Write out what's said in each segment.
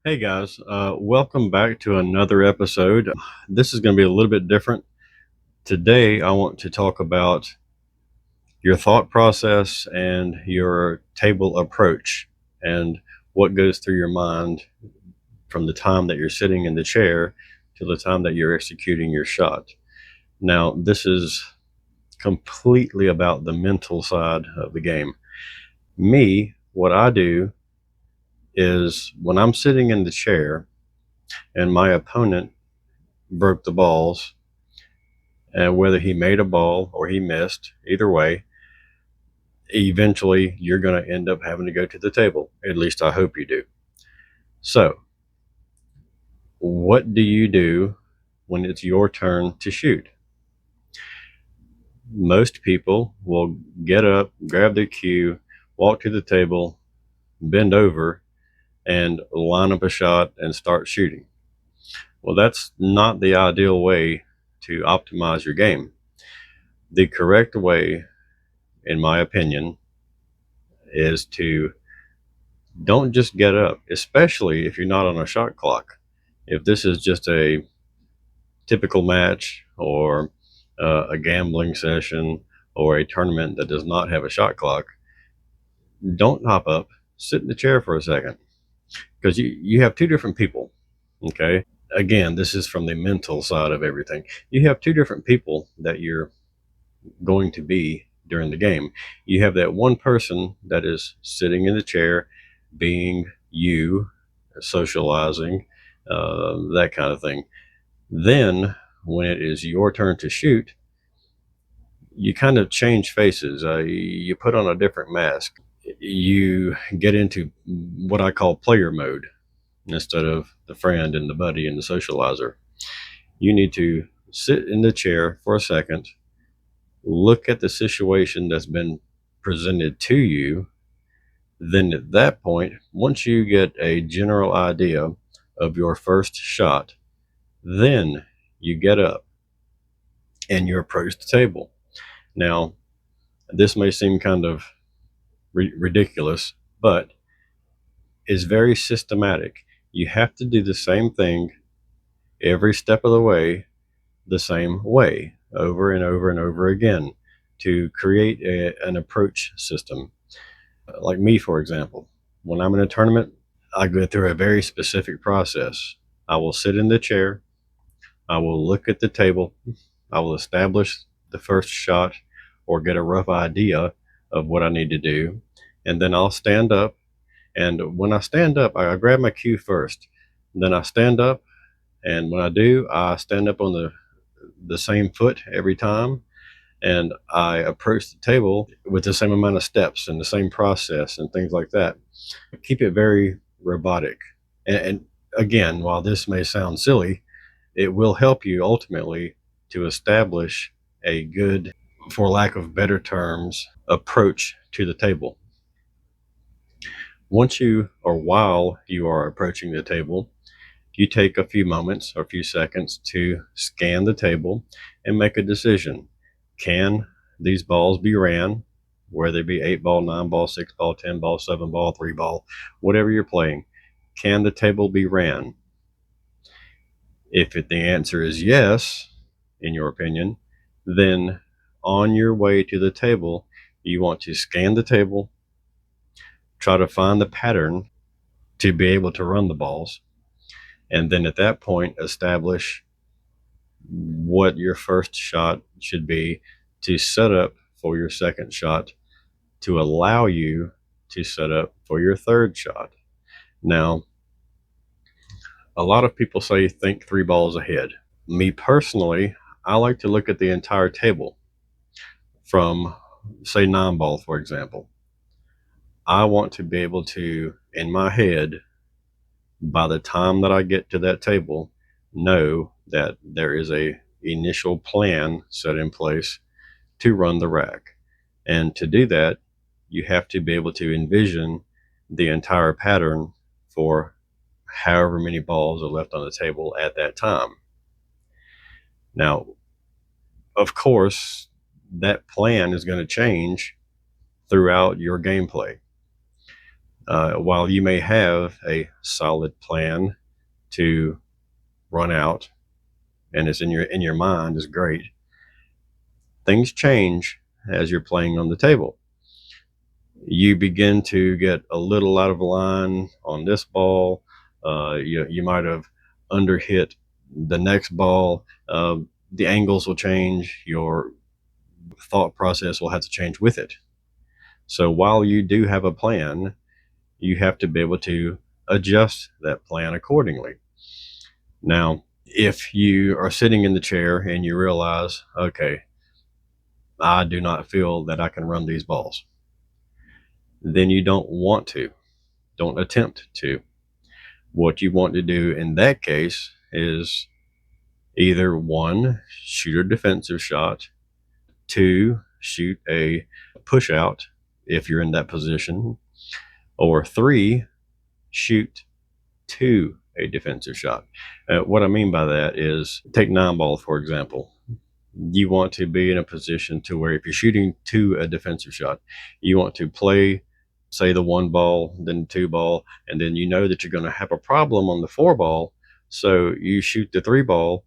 Hey guys, welcome back to another episode. This is going to be a little bit different. Today, I want to talk about your thought process and your table approach and what goes through your mind from the time that you're sitting in the chair to the time that you're executing your shot. Now, this is completely about the mental side of the game. Me, what I do is when I'm sitting in the chair and my opponent broke the balls, and whether he made a ball or he missed, either way, eventually you're going to end up having to go to the table. At least I hope you do. So, what do you do when it's your turn to shoot? Most people will get up, grab their cue, walk to the table, bend over, and line up a shot and start shooting. Well, that's not the ideal way to optimize your game. The correct way, in my opinion, is to don't just get up, especially if you're not on a shot clock. If this is just a typical match or a gambling session or a tournament that does not have a shot clock, don't hop up, sit in the chair for a second because you have two different people. Okay. Again, this is from the mental side of everything. You have two different people that you're going to be during the game. You have that one person that is sitting in the chair, being you, socializing, that kind of thing. Then, when it is your turn to shoot, you kind of change faces. You put on a different mask. You get into what I call player mode instead of the friend and the buddy and the socializer. You need to sit in the chair for a second, look at the situation that's been presented to you. Then at that point, once you get a general idea of your first shot, then you get up and you approach the table. Now, this may seem kind of ridiculous, but is very systematic. You have to do the same thing every step of the way, the same way, over and over and over again to create an approach system. Like me, for example, when I'm in a tournament, I go through a very specific process. I will sit in the chair, I will look at the table, I will establish the first shot or get a rough idea of what I need to do, and then I'll stand up. And when I stand up, I grab my cue first. Then I stand up, and when I do, I stand up on the same foot every time, and I approach the table with the same amount of steps and the same process and things like that. Keep it very robotic. And again, while this may sound silly, it will help you ultimately to establish a good, for lack of better terms, approach to the table. Once you or while you are approaching the table, you take a few moments or a few seconds to scan the table and make a decision. Can these balls be ran, whether it be 8 ball, 9 ball, 6 ball, 10 ball, 7 ball, 3 ball, whatever you're playing? Can the table be ran? If the answer is yes, in your opinion, then on your way to the table, you want to scan the table, try to find the pattern to be able to run the balls, and then at that point, establish what your first shot should be to set up for your second shot to allow you to set up for your third shot. Now, a lot of people say think 3 balls ahead. Me personally, I like to look at the entire table from, say, 9 ball, for example. I want to be able to, in my head, by the time that I get to that table, know that there is a initial plan set in place to run the rack. And to do that, you have to be able to envision the entire pattern for however many balls are left on the table at that time. Now, of course, that plan is going to change throughout your gameplay. While you may have a solid plan to run out and it's in your mind is great, things change as you're playing on the table. You begin to get a little out of line on this ball. You might have underhit the next ball. The angles will change. Your thought process will have to change with it. So while you do have a plan, you have to be able to adjust that plan accordingly. Now, if you are sitting in the chair and you realize, okay, I do not feel that I can run these balls, then you don't want to. Don't attempt to. What you want to do in that case is either one, shoot a defensive shot, two, shoot a push out if you're in that position, or three, shoot to a defensive shot. What I mean by that is take 9 ball, for example. You want to be in a position to where if you're shooting to a defensive shot, you want to play, say, the 1 ball, then the 2 ball, and then you know that you're going to have a problem on the 4 ball. So you shoot the 3 ball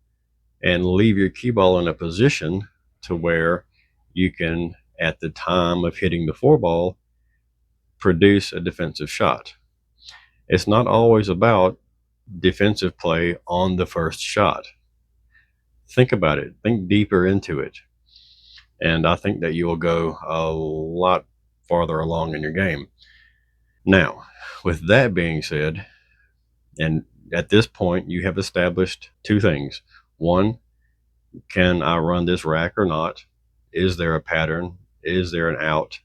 and leave your cue ball in a position to where you can, at the time of hitting the 4 ball, produce a defensive shot. It's not always about defensive play on the first shot. Think about it, think deeper into it. And I think that you will go a lot farther along in your game. Now, with that being said, and at this point, you have established 2 things. One, can I run this rack or not? Is there a pattern? Is there an out?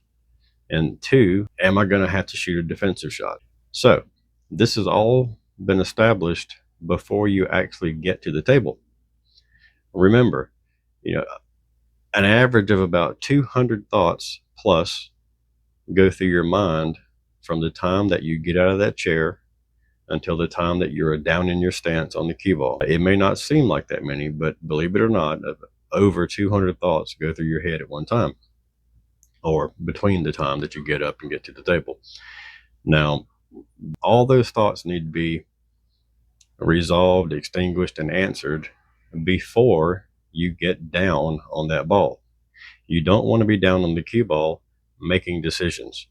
And 2, am I going to have to shoot a defensive shot? So, this has all been established before you actually get to the table. Remember, you know, an average of about 200 thoughts plus go through your mind from the time that you get out of that chair until the time that you're down in your stance on the cue ball. It may not seem like that many, but believe it or not, over 200 thoughts go through your head at one time, or between the time that you get up and get to the table. Now, all those thoughts need to be resolved, extinguished, and answered before you get down on that ball. You don't want to be down on the cue ball making decisions.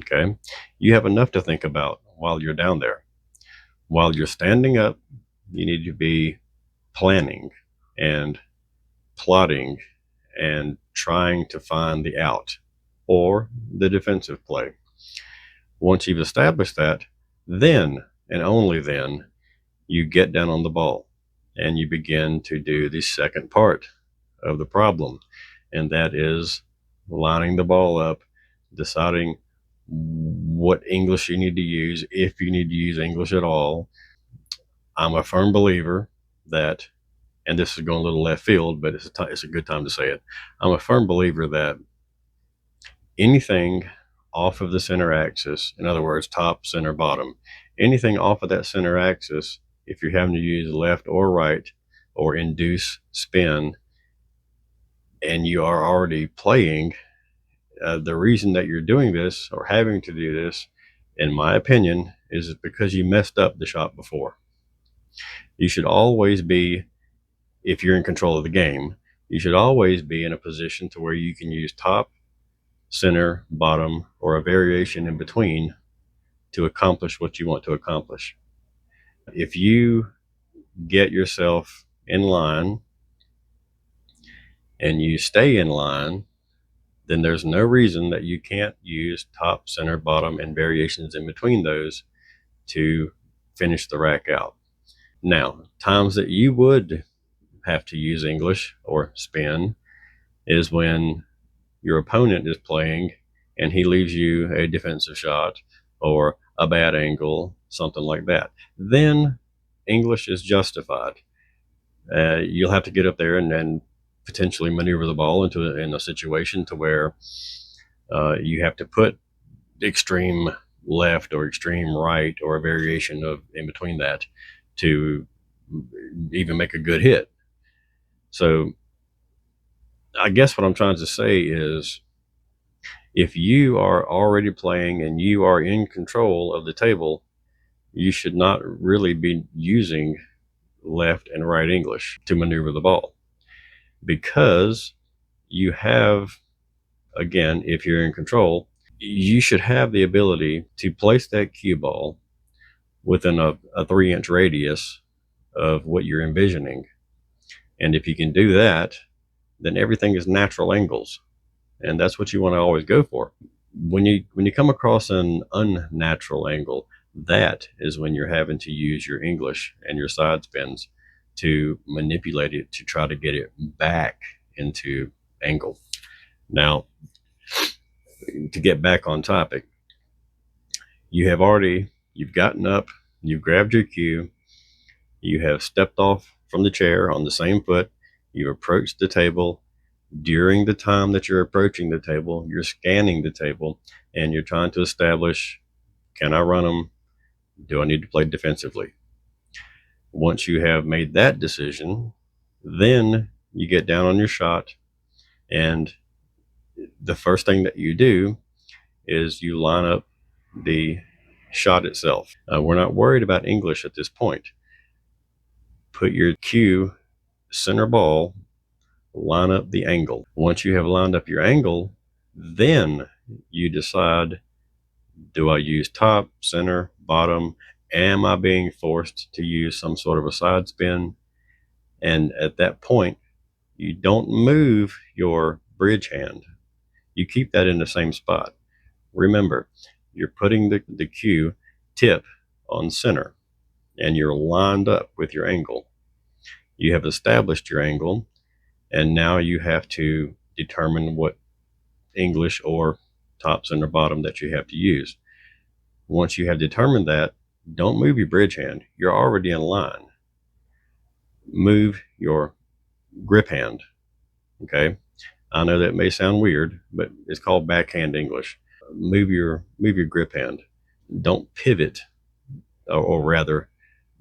Okay? You have enough to think about while you're down there. While you're standing up, you need to be planning and plotting and trying to find the out or the defensive play. Once you've established that, then and only then you get down on the ball and you begin to do the second part of the problem, and that is lining the ball up, deciding what English you need to use, if you need to use English at all. I'm a firm believer that, and this is going a little left field, but it's a good time to say it. I'm a firm believer that anything off of the center axis, in other words, top, center, bottom, anything off of that center axis, if you're having to use left or right or induce spin, and you are already playing, the reason that you're doing this or having to do this, in my opinion, is because you messed up the shot before. You should always be, if you're in control of the game, you should always be in a position to where you can use top, center, bottom, or a variation in between to accomplish what you want to accomplish. If you get yourself in line and you stay in line, then there's no reason that you can't use top, center, bottom, and variations in between those to finish the rack out. Now, times that you would have to use English or spin is when your opponent is playing and he leaves you a defensive shot or a bad angle, something like that. Then English is justified. You'll have to get up there and potentially maneuver the ball in a situation to where you have to put extreme left or extreme right or a variation of in between that to even make a good hit. So I guess what I'm trying to say is If you are already playing and you are in control of the table, you should not really be using left and right English to maneuver the ball, because you have, again, if you're in control, you should have the ability to place that cue ball within a 3-inch radius of what you're envisioning. And if you can do that, then everything is natural angles. And that's what you want to always go for. When you come across an unnatural angle, that is when you're having to use your English and your side spins to manipulate it to try to get it back into angle. Now, to get back on topic, you've gotten up, you've grabbed your cue, you have stepped off from the chair on the same foot, you approached the table. During the time that you're approaching the table, you're scanning the table and you're trying to establish, can I run them? Do I need to play defensively? Once you have made that decision, then you get down on your shot, and the first thing that you do is you line up the shot itself. We're not worried about English at this point. Put your cue center ball, line up the angle. Once you have lined up your angle, then you decide, do I use top, center, bottom? Am I being forced to use some sort of a side spin? And at that point, you don't move your bridge hand. You keep that in the same spot. Remember, you're putting the cue tip on center and you're lined up with your angle. You have established your angle, and now you have to determine what English or top, center, bottom that you have to use. Once you have determined that, don't move your bridge hand. You're already in line. Move your grip hand. Okay? I know that may sound weird, but it's called backhand English. Move your grip hand. Don't pivot, or rather,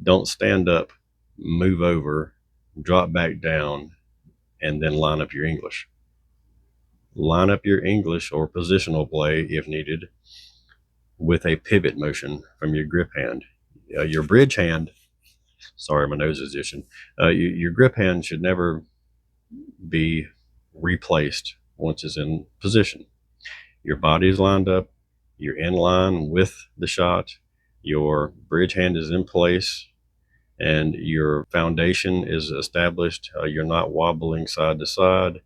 don't stand up, move over, drop back down, and then line up your English. Line up your English or positional play, if needed, with a pivot motion from your grip hand. Your bridge hand, sorry, my nose is itching. Your grip hand should never be replaced once it's in position. Your body is lined up, you're in line with the shot, your bridge hand is in place, and your foundation is established. You're not wobbling side to side.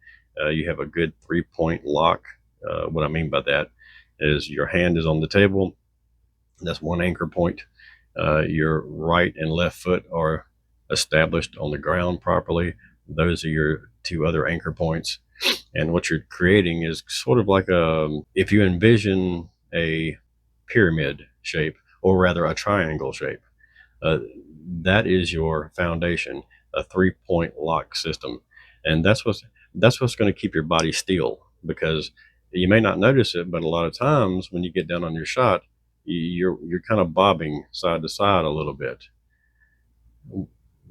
You have a good 3-point lock. What I mean by that is your hand is on the table. That's one anchor point. Your right and left foot are established on the ground properly. Those are your two other anchor points. And what you're creating is sort of like if you envision a pyramid shape, or rather a triangle shape, that is your foundation, a 3-point lock system. And that's what's going to keep your body still, because you may not notice it, but a lot of times when you get down on your shot, you're kind of bobbing side to side a little bit.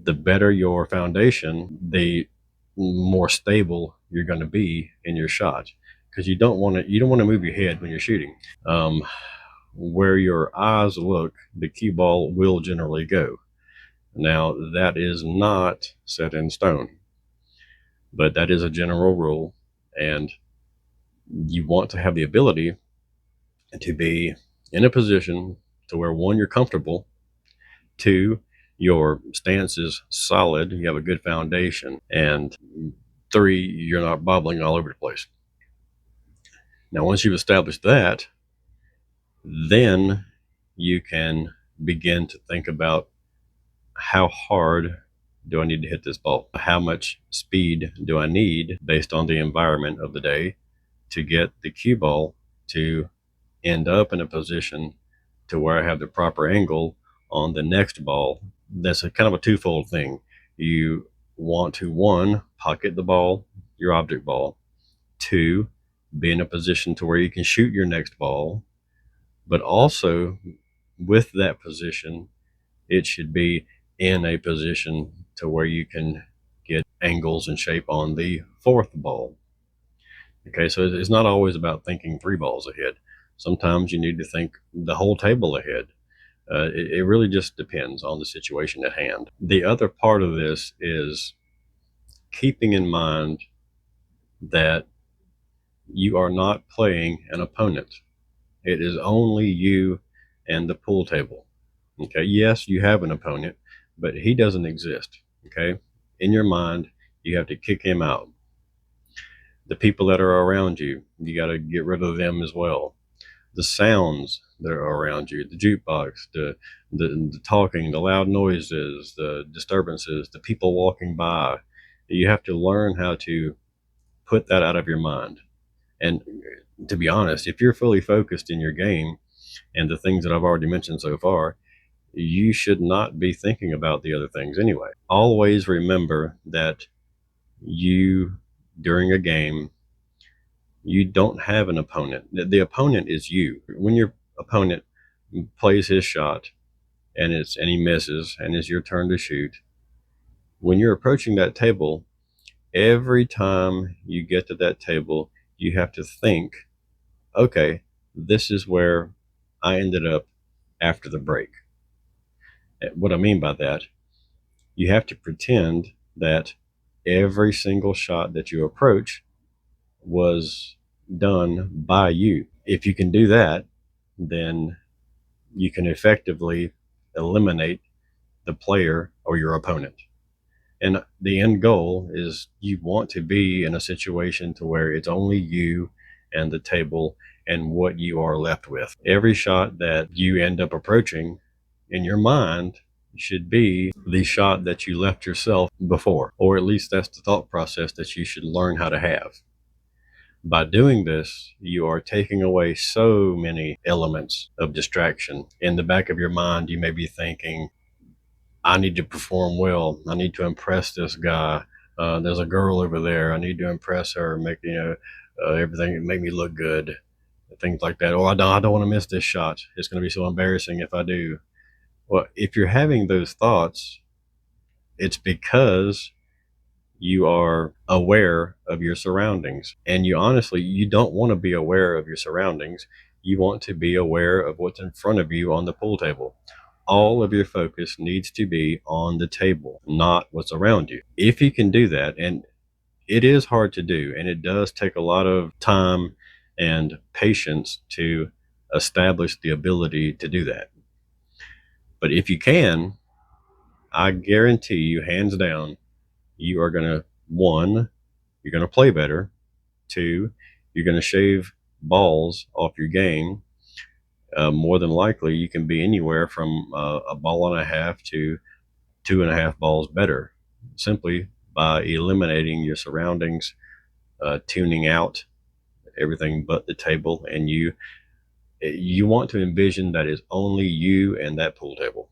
The better your foundation, the more stable you're going to be in your shot, because you don't want to move your head when you're shooting. Where your eyes look, the cue ball will generally go. Now, that is not set in stone, but that is a general rule, and you want to have the ability to be in a position to where, one, you're comfortable, two, your stance is solid, you have a good foundation, and three, you're not bobbling all over the place. Now, once you've established that, then you can begin to think about, how hard do I need to hit this ball? How much speed do I need based on the environment of the day to get the cue ball to end up in a position to where I have the proper angle on the next ball? That's a kind of a twofold thing. You want to, one, pocket the ball, your object ball, two, be in a position to where you can shoot your next ball, but also with that position, it should be in a position to where you can get angles and shape on the fourth ball. Okay, so it's not always about thinking three balls ahead. Sometimes you need to think the whole table ahead. It really just depends on the situation at hand. The other part of this is keeping in mind that you are not playing an opponent. It is only you and the pool table. Okay, yes, you have an opponent, but he doesn't exist. Okay, in your mind, you have to kick him out. The people that are around you, you got to get rid of them as well. The sounds that are around you, the jukebox, the talking, the loud noises, the disturbances, the people walking by. You have to learn how to put that out of your mind. And to be honest, if you're fully focused in your game and the things that I've already mentioned so far, you should not be thinking about the other things anyway. Always remember that you, during a game, you don't have an opponent. The opponent is you. When your opponent plays his shot and he misses and it's your turn to shoot, when you're approaching that table, every time you get to that table, you have to think, okay, this is where I ended up after the break. What I mean by that, you have to pretend that every single shot that you approach was done by you. If you can do that, then you can effectively eliminate the player or your opponent. And the end goal is you want to be in a situation to where it's only you and the table and what you are left with. Every shot that you end up approaching in your mind should be the shot that you left yourself before, or at least that's the thought process that you should learn how to have. By doing this, you are taking away so many elements of distraction. In the back of your mind, you may be thinking, I need to perform well. I need to impress this guy. There's a girl over there. I need to impress her, make everything make me look good, things like that. Or I don't want to miss this shot. It's going to be so embarrassing if I do. Well, if you're having those thoughts, it's because you are aware of your surroundings, and you don't want to be aware of your surroundings. You want to be aware of what's in front of you on the pool table. All of your focus needs to be on the table, not what's around you. If you can do that, and it is hard to do, and it does take a lot of time and patience to establish the ability to do that. But if you can, I guarantee you, hands down, you are going to, one, you're going to play better. Two, you're going to shave balls off your game. More than likely, you can be anywhere from a ball and a half to 2.5 balls better, simply by eliminating your surroundings, tuning out everything but the table, and you want to envision that it's only you and that pool table.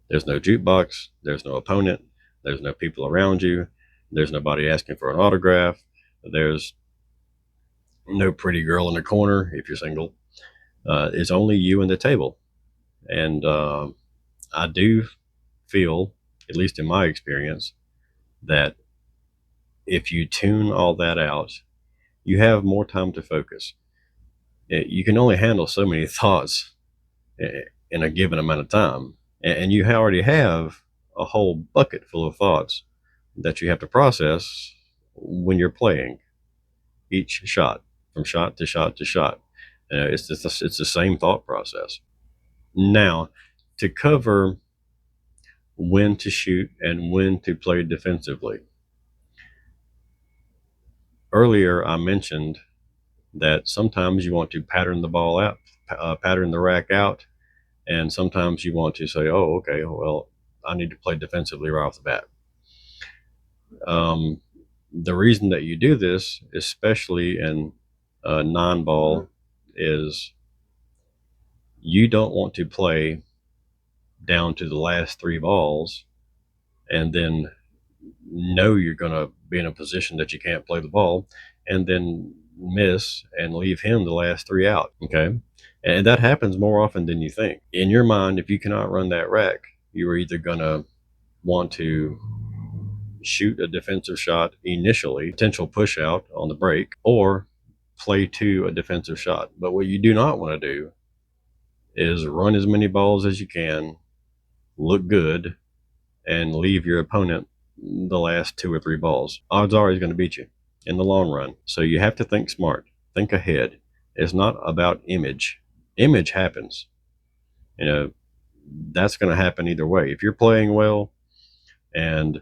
There's no jukebox, there's no opponent, there's no people around you, there's nobody asking for an autograph, there's no pretty girl in the corner if you're single. It's only you and the table. And I do feel, at least in my experience, that if you tune all that out, you have more time to focus. You can only handle so many thoughts in a given amount of time. And you already have a whole bucket full of thoughts that you have to process when you're playing each shot, from shot to shot to shot. It's the same thought process. Now, to cover when to shoot and when to play defensively. Earlier, I mentioned that sometimes you want to pattern the ball out, pattern the rack out, and sometimes you want to say, "Oh, okay, well, I need to play defensively right off the bat." Um, the reason that you do this, especially in non-ball, is you don't want to play down to the last three balls and then know you're going to be in a position that you can't play the ball and then miss and leave him the last three out. Okay. And that happens more often than you think. In your mind, if you cannot run that rack, you are either going to want to shoot a defensive shot initially, potential push out on the break, or play to a defensive shot. But what you do not want to do is run as many balls as you can, look good, and leave your opponent the last 2 or 3 balls. Odds are he's going to beat you in the long run. So you have to think smart, think ahead. It's not about image. Image happens. You know, that's going to happen either way. If you're playing well and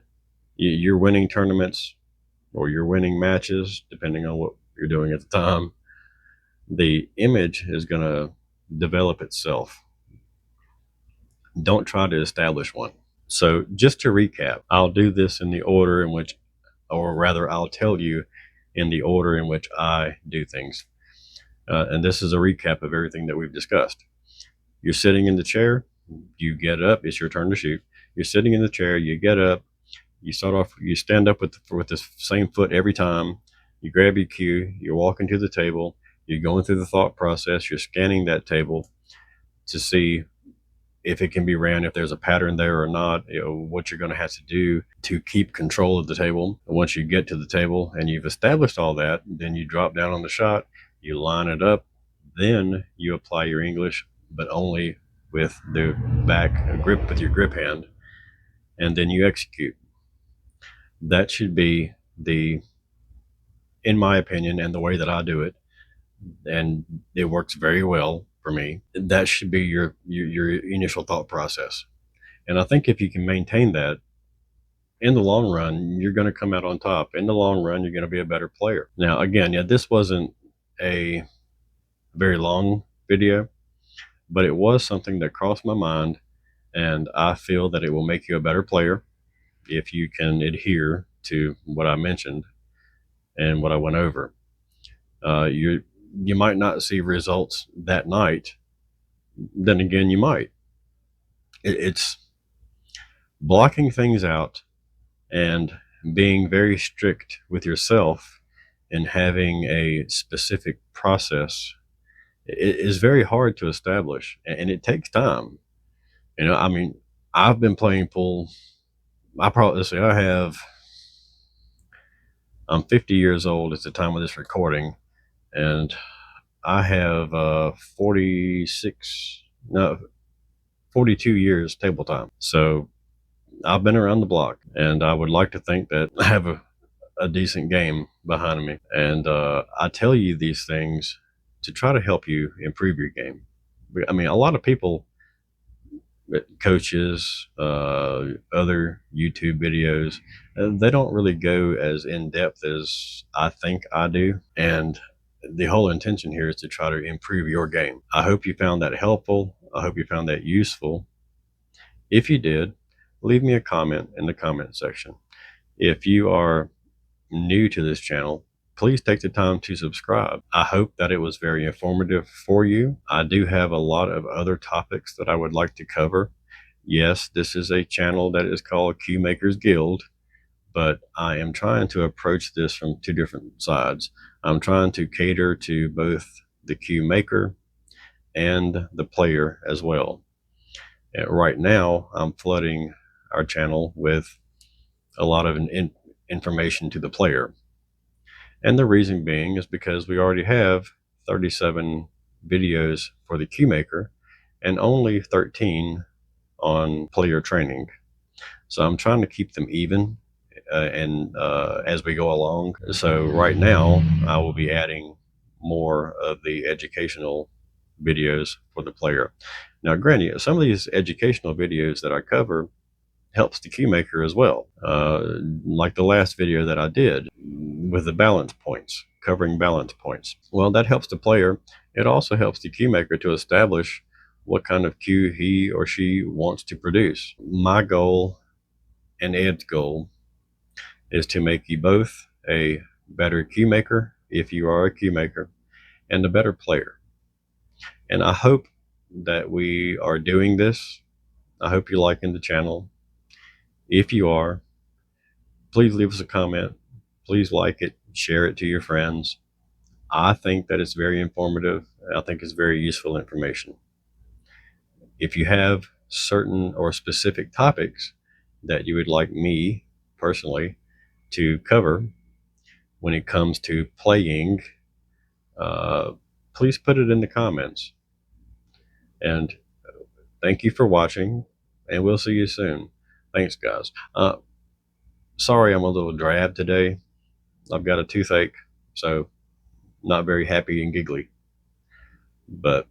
you're winning tournaments or you're winning matches, depending on what you're doing at the time, the image is going to develop itself. Don't try to establish one. So, just to recap, I'll do this in the order in which, or rather, I'll tell you in the order in which I do things. And this is a recap of everything that we've discussed. You're sitting in the chair, you get up, it's your turn to shoot. You're sitting in the chair, you get up, you start off, you stand up with the same foot every time. You grab your cue, you're walking to the table, you're going through the thought process, you're scanning that table to see if it can be ran, if there's a pattern there or not, what you're going to have to do to keep control of the table. And once you get to the table and you've established all that, then you drop down on the shot, you line it up, then you apply your English, but only with the back grip, with your grip hand, and then you execute. That should be in my opinion, and the way that I do it, and it works very well for me. That should be your initial thought process. And I think if you can maintain that, in the long run, you're going to come out on top. In the long run, you're going to be a better player. Now, again, yeah, this wasn't a very long video, but it was something that crossed my mind, and I feel that it will make you a better player if you can adhere to what I mentioned and what I went over. You might not see results that night. Then again, you might. It's blocking things out and being very strict with yourself and having a specific process is very hard to establish, and it takes time. I mean, I've been playing pool. Let's say I'm 50 years old at the time of this recording, and I have 46, no, 42 years table time. So I've been around the block, and I would like to think that I have a decent game behind me. And I tell you these things to try to help you improve your game. I mean, a lot of people, coaches, other YouTube videos, they don't really go as in depth as I think I do. And the whole intention here is to try to improve your game. I hope you found that helpful. I hope you found that useful. If you did, leave me a comment in the comment section. If you are new to this channel, please take the time to subscribe. I hope that it was very informative for you. I do have a lot of other topics that I would like to cover. Yes, this is a channel that is called Cue Makers Guild, but I am trying to approach this from two different sides. I'm trying to cater to both the cue maker and the player as well. And right now, I'm flooding our channel with a lot of information to the player. And the reason being is because we already have 37 videos for the cue maker and only 13 on player training. So I'm trying to keep them even as we go along. So right now I will be adding more of the educational videos for the player. Now, granted, some of these educational videos that I cover helps the cue maker as well. Like the last video that I did with the balance points, covering balance points. Well, that helps the player. It also helps the cue maker to establish what kind of cue he or she wants to produce. My goal and Ed's goal is to make you both a better cue maker, if you are a cue maker, and a better player. And I hope that we are doing this. I hope you're liking the channel. If you are, please leave us a comment. Please like it, share it to your friends. I think that it's very informative. I think it's very useful information. If you have certain or specific topics that you would like me personally to cover when it comes to playing, uh, please put it in the comments. And thank you for watching, and we'll see you soon. Thanks, guys. Sorry I'm a little drab today. I've got a toothache, so not very happy and giggly. But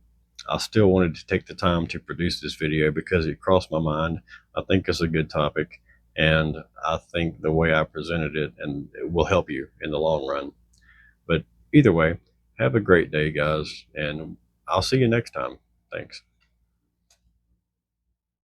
I still wanted to take the time to produce this video because it crossed my mind. I think it's a good topic, and I think the way I presented it and it will help you in the long run. But either way, have a great day, guys, and I'll see you next time. Thanks.